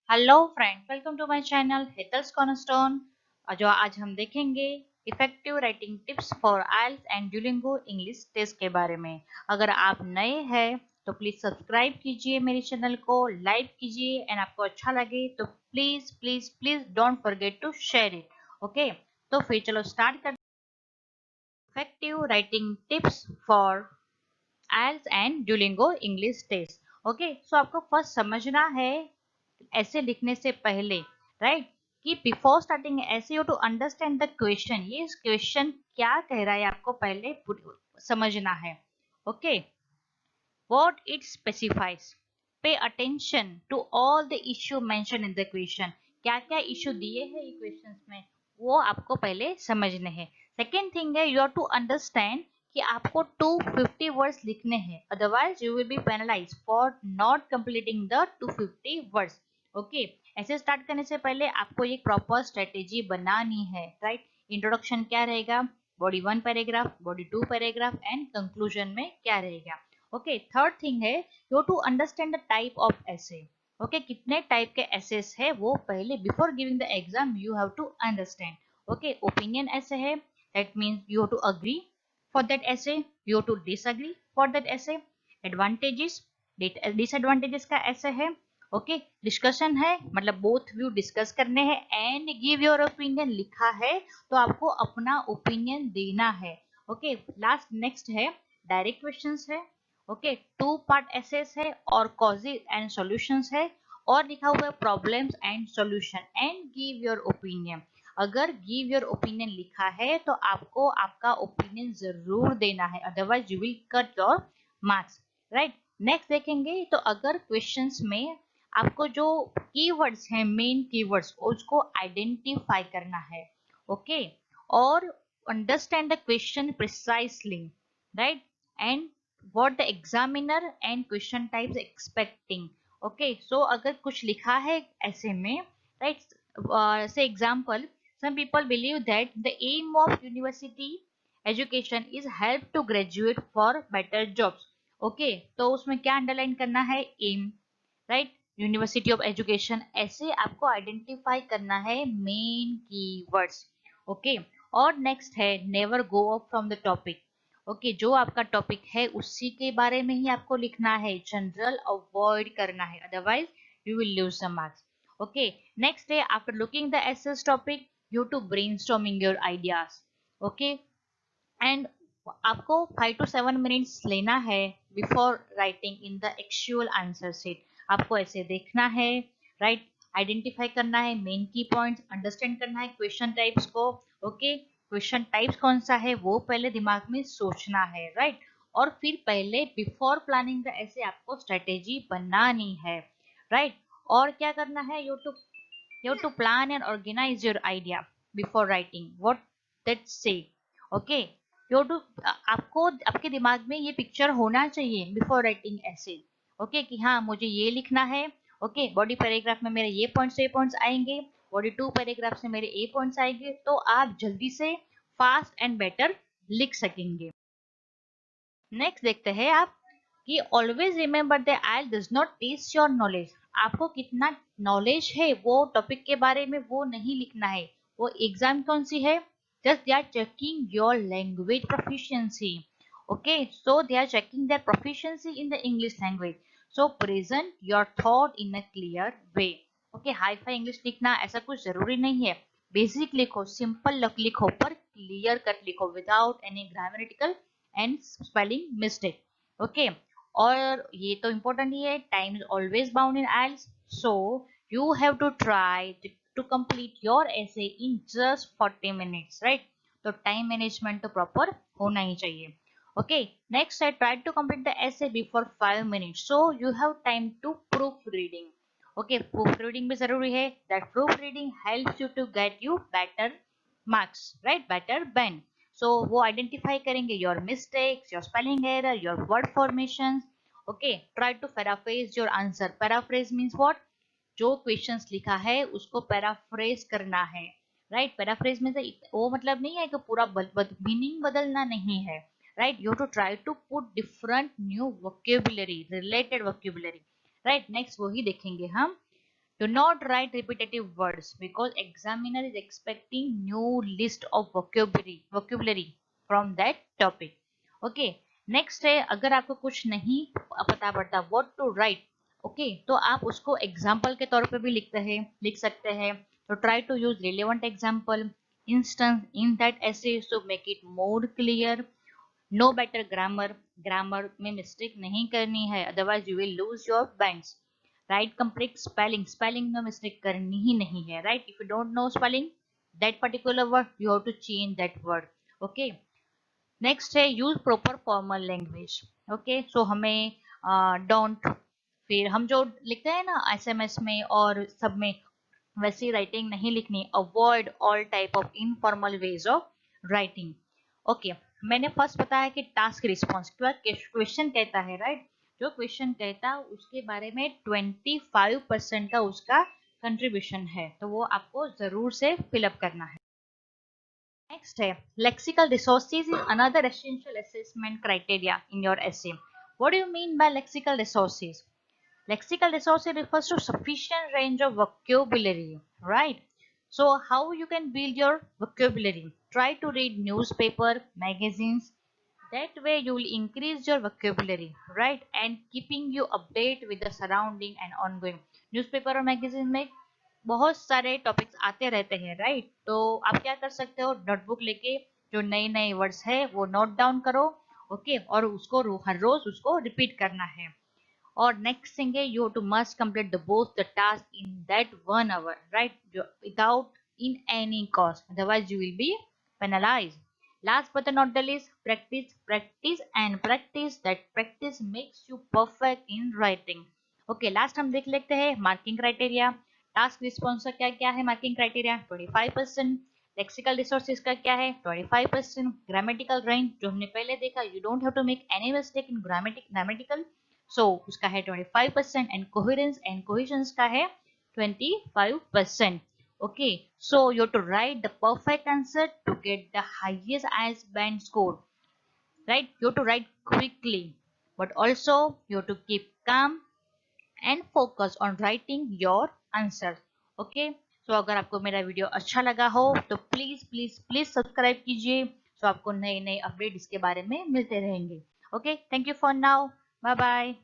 Hello friend, welcome to my channel Hetal's cornerstone. जो आज हम देखेंगे effective writing tips for IELTS and Duolingo English test के बारे में। अगर आप नए हैं तो प्लीज सब्सक्राइब कीजिए मेरे चैनल को, लाइक कीजिए एंड आपको अच्छा लगे तो please please please don't forget to share it. Okay, तो फिर चलो स्टार्ट करते हैं effective writing tips for IELTS and Duolingo English test. Okay, so आपको फर्स्ट समझना है ऐसे लिखने से पहले, राइट, कि before starting essay you to understand the question, ये क्वेश्चन क्या कह रहा है आपको पहले समझना है। Okay, what it specifies, pay attention to all the issue mentioned in the question, क्या क्या इश्यू दिए हैं ये क्वेश्चंस में वो आपको पहले समझने हैं। सेकेंड थिंग है, यू हैव टू अंडरस्टैंड कि आपको 250 वर्ड्स लिखने हैं, otherwise you will B penalise for not completing the 250 words. Okay, ऐसे स्टार्ट करने से पहले आपको एक प्रॉपर स्ट्रेटेजी बनानी है, राइट। इंट्रोडक्शन क्या रहेगा, body 1 paragraph, body 2 paragraph and conclusion में क्या रहेगा। ओके, थर्ड थिंग है you to understand the type of essay. Okay, कितने टाइप के एसेस है वो पहले before giving the exam you have to understand. Okay, opinion essay है, that means you have to agree for that essay, you have to disagree for that essay। advantages, disadvantages का essay है। Okay, discussion है, मतलब both view discuss करने हैं and give your opinion लिखा है तो आपको अपना ओपिनियन देना है। ओके, लास्ट नेक्स्ट है डायरेक्ट क्वेश्चंस है। ओके, टू पार्ट एसेस है और कॉजेज एंड सॉल्यूशंस है और लिखा हुआ है problems and solution and give your opinion. अगर गिव योर ओपिनियन लिखा है तो आपको आपका ओपिनियन जरूर देना है, otherwise you will cut your marks, right. Next देखेंगे तो अगर क्वेश्चंस में आपको जो कीवर्ड्स हैं, मेन कीवर्ड्स, उसको आइडेंटिफाई करना है। ओके, और understand the question precisely, right, and what the examiner and question types expecting। okay, so अगर कुछ लिखा है ऐसे में, right, say example, some people believe that the aim of university education is help to graduate for better jobs। okay, तो उसमें क्या underline करना है, aim, right, university of education, ऐसे आपको आइडेंटिफाई करना है मेन कीवर्ड्स। ओके, और नेक्स्ट है never go up from the topic. Okay, जो आपका टॉपिक है उसी के बारे में ही आपको लिखना है, जनरल अवॉइड करना है, otherwise you will lose some marks. Okay, next है after looking the essays topic you to brainstorming your ideas. Okay, and आपको 5 to 7 मिनट्स लेना है before writing in the actual answer sheet. आपको ऐसे देखना है, राइट, आइडेंटिफाई करना है मेन की पॉइंट्स, अंडरस्टैंड करना है क्वेश्चन टाइप्स को। ओके, क्वेश्चन टाइप्स कौन सा है वो पहले दिमाग में सोचना है, राइट, और फिर पहले बिफोर प्लानिंग द ऐसे आपको स्ट्रेटेजी बनानी है, राइट। और क्या करना है, you to plan and organize your idea before writing what that say। Okay, you to आपको आपके दिमाग में ये पिक्चर होना चाहिए बिफोर राइटिंग ऐसे। ओके, कि हाँ मुझे ये लिखना है। ओके, बॉडी पैराग्राफ में मेरे ये पॉइंट्स आएंगे, बॉडी 2 पैराग्राफ से मेरे ए पॉइंट्स आएंगे, तो आप जल्दी से फास्ट एंड बेटर लिख सकेंगे। नेक्स्ट देखते हैं आप कि ऑलवेज रिमेंबर द आइल does not test your knowledge. आपको कितना नॉलेज है वो टॉपिक के बारे में वो नहीं लिखना है, वो एग्जाम कौन सी है, just they are checking your language proficiency. Okay, so they are checking their proficiency in the English language, so present your thought in a clear way. Okay, hi fi English लिखना ऐसा कुछ जरूरी नहीं है, basic लिखो, simple लिखो, पर clear cut लिखो without any grammatical and spelling mistake. Okay, और ये तो इम्पोर्टेंट ही है, time is always bound in IELTS, so you have to try to complete your essay in just 40 minutes, right. तो टाइम मैनेजमेंट तो proper होना ही चाहिए। ओके, नेक्स्ट है try to complete the essay before 5 minutes, so you have time to proof reading. Okay, proof reading भी जरूरी है, that proofreading helps you to get you better marks, right, better band. So वो identify करेंगे your mistakes, your spelling error, your word formation. Okay, try to paraphrase your answer. Paraphrase means what, जो questions लिखा है उसको paraphrase करना है, right. Paraphrase में वो मतलब नहीं है कि पूरा मीनिंग बदलना नहीं है, right. You to try to put different new vocabulary, related vocabulary, right. Next वही देखेंगे हम, Do not write repetitive words because examiner is expecting new list of vocabulary from that topic. Okay, next है अगर आपको कुछ नहीं पता पड़ता what to write, okay, तो आप उसको एग्जाम्पल के तौर पे भी लिख सकते हैं. तो try to use relevant example instance in that essay to make it more clear. No better grammar, grammar में मिस्टेक नहीं करनी है otherwise you will lose your bands. Right complete spelling, spelling में मिस्टेक करनी ही नहीं है. Right, if you don't know spelling that particular word you have to change that word. Okay, next है use proper formal language. Okay, so हमें don't, फिर हम जो लिखते हैं ना एसएमएस में और सब में वैसी राइटिंग नहीं लिखनी. Avoid all type of informal ways of writing. Okay, मैंने फर्स्ट बताया कि टास्क रिस्पॉन्स क्वेश्चन कहता है. राइट, जो क्वेश्चन कहता है उसके बारे में 25% का उसका कंट्रीब्यूशन है, तो वो आपको जरूर से फिलअप करना है. नेक्स्ट है lexical resources is another essential assessment criteria in your essay. What do you mean by lexical resources? Lexical resources refers to sufficient range of vocabulary, right? So how you can build your vocabulary? Try to read newspaper, magazines. That way you will increase your vocabulary, right? And keeping you update with the surrounding and ongoing. Newspaper और magazine में बहुत सारे topics आते रहते हैं, right? तो आप क्या कर सकते हो, नोटबुक लेके जो नए नए वर्ड्स है वो नोट डाउन करो. ओके, और उसको हर रोज उसको रिपीट करना है. और नेक्स्ट थिंग है you to must complete the both the task in that 1 hour, right, without in any cost otherwise you will be penalised. Last but not the least, practice practice and practice. That practice makes you perfect in writing. Okay, last हम देख लेते हैं marking criteria. Task response का क्या क्या है marking criteria? 25%. Lexical resources का क्या है? 25%. ग्रामेटिकल रेंज जो हमने पहले देखा, you don't have to make any mistake in grammatical, so उसका है 25%. एंड कोहेरेंस एंड कोहेजन्स का है 25%. Okay, so you to write the perfect answer to get the highest आईएस band score. Right, you to write quickly but also you to keep calm and focus on writing your answer. Okay, so अगर आपको मेरा video अच्छा लगा हो तो please please please subscribe कीजिए, सो आपको नए नए अपडेट इसके बारे में मिलते रहेंगे. Okay, thank you for now. Bye bye.